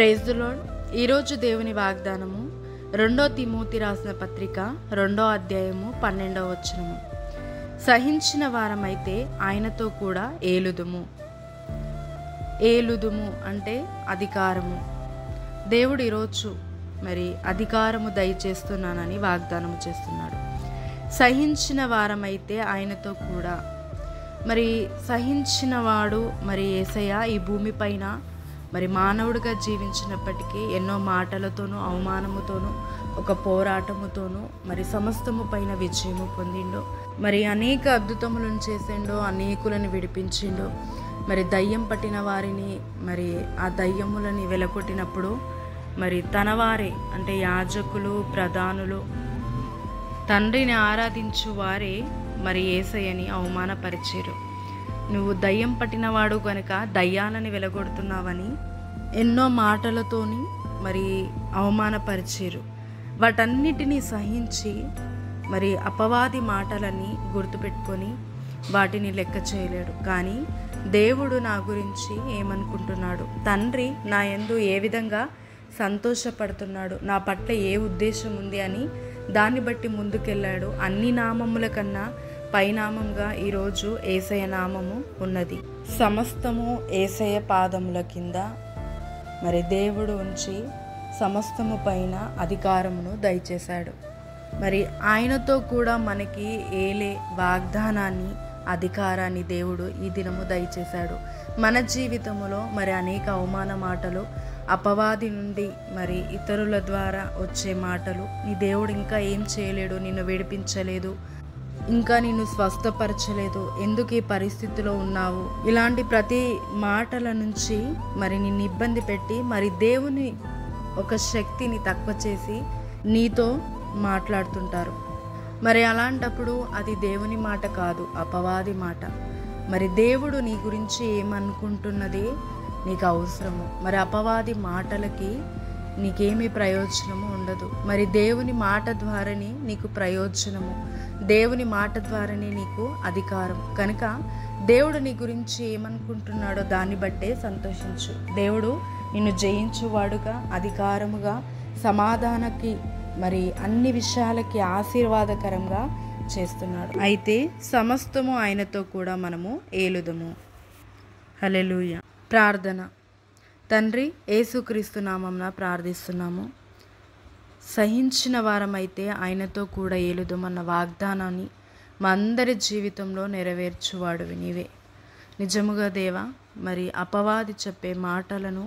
Praise the lord. ఈరోజు దేవుని వాగ్దానము 2 తిమోతి రాసిన పత్రిక 2వ అధ్యాయము 12వ వచనము. సహించిన వారమైతే ఆయనతో కూడా ఏలుదుము. ఏలుదుము అంటే అధికారము. దేవుడు ఈరోజు అధికారము దయచేస్తున్నానని వాగ్దానము చేస్తున్నాడు. సహించిన వారమైతే ఆయనతో కూడా. సహించినవాడు యేసయ్య ఈ భూమిపైన మానవుడిగా జీవించినప్పటికీ ఎన్నో మాటలతోనూ అవమానముతోనూ ఒక పోరాటముతోనూ సమస్తము పైన విజయము పొందిండు. అనేక అద్భుతములను చేసిండు, అనేకులను విడిపించిండు. దయ్యం పట్టిన వారిని ఆ దయ్యములని వెలకొట్టినప్పుడు తన వారే అంటే యాజకులు, ప్రధానులు, తండ్రిని ఆరాధించు వారే యేసయ్యని అవమానపరిచారు. నువ్వు దయ్యం పట్టినవాడు కనుక దయ్యాలని వెలగొడుతున్నావని ఎన్నో మాటలతోని అవమానపరిచారు. వాటన్నిటినీ సహించి అపవాది మాటలని గుర్తుపెట్టుకొని వాటిని లెక్క చేయలేడు. కానీ దేవుడు నా గురించి ఏమనుకుంటున్నాడు, తండ్రి నా యందు ఏ విధంగా సంతోషపడుతున్నాడు, నా పట్ల ఏ ఉద్దేశం ఉంది అని దాన్ని బట్టి ముందుకెళ్ళాడు. అన్ని నామముల కన్నా పైనామంగా ఈరోజు యేసయ్య నామము ఉన్నది. సమస్తము యేసయ్య పాదముల కింద దేవుడు ఉంచి సమస్తము పైన అధికారమును దయచేశాడు. ఆయనతో కూడా మనకి ఏలే వాగ్దానాన్ని, అధికారాన్ని దేవుడు ఈ దినము దయచేశాడు. మన జీవితంలో అనేక అవమాన మాటలు, అపవాది నుండి ఇతరుల ద్వారా వచ్చే మాటలు, నీ దేవుడు ఇంకా ఏం చేయలేడు, నిన్ను విడిపించలేదు, ఇంకా నిన్ను స్వస్థపరచలేదు, ఎందుకు ఈ పరిస్థితిలో ఉన్నావు, ఇలాంటి ప్రతి మాటల నుంచి నిన్ను ఇబ్బంది పెట్టి దేవుని ఒక శక్తిని తక్కువ చేసి నీతో మాట్లాడుతుంటారు. అలాంటప్పుడు అది దేవుని మాట కాదు, అపవాది మాట. దేవుడు నీ గురించి ఏమనుకుంటున్నది నీకు అవసరము. అపవాది మాటలకి నీకేమీ ప్రయోజనము ఉండదు. దేవుని మాట ద్వారానే నీకు ప్రయోజనము, దేవుని మాట ద్వారానే నీకు అధికారం. కనుక దేవుడు నీ గురించి ఏమనుకుంటున్నాడో దాన్ని బట్టే సంతోషించు. దేవుడు నిన్ను జయించువాడుగా, అధికారముగా, సమాధానకి అన్ని విషయాలకి ఆశీర్వాదకరంగా చేస్తున్నాడు. అయితే సమస్తము ఆయనతో కూడా మనము ఏలుదము. హల్లెలూయా. ప్రార్థన. తండ్రి, యేసుక్రీస్తు నామమున ప్రార్థిస్తున్నాము. సహించిన వారమైతే ఆయనతో కూడా ఏలుదమన్న వాగ్దానాన్ని మా అందరి జీవితంలో నెరవేర్చువాడువి నీవే. నిజముగా దేవా, అపవాది చెప్పే మాటలను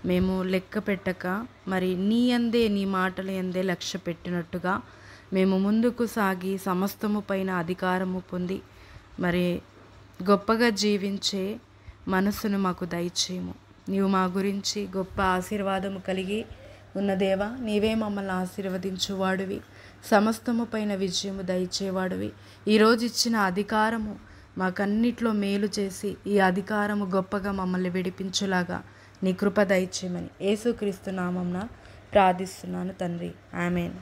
మేము లెక్క పెట్టక నీ అందే, నీ మాటల యందే లక్ష్య పెట్టినట్టుగా మేము ముందుకు సాగి సమస్తము పైన అధికారము పొంది గొప్పగా జీవించే మనసును మాకు దయచేయము. నీవు మా గురించి గొప్ప ఆశీర్వాదము కలిగి ఉన్న దేవా, నీవే మమ్మల్ని ఆశీర్వదించువాడివి, సమస్తము పైన విజయము దయచేవాడివి. ఈరోజు ఇచ్చిన అధికారము మాకన్నిట్లో మేలు చేసి ఈ అధికారము గొప్పగా మమ్మల్ని విడిపించులాగా నీ కృప దయచేయమని యేసుక్రీస్తు నామమున ప్రార్థిస్తున్నాను తండ్రి. ఆమేన్.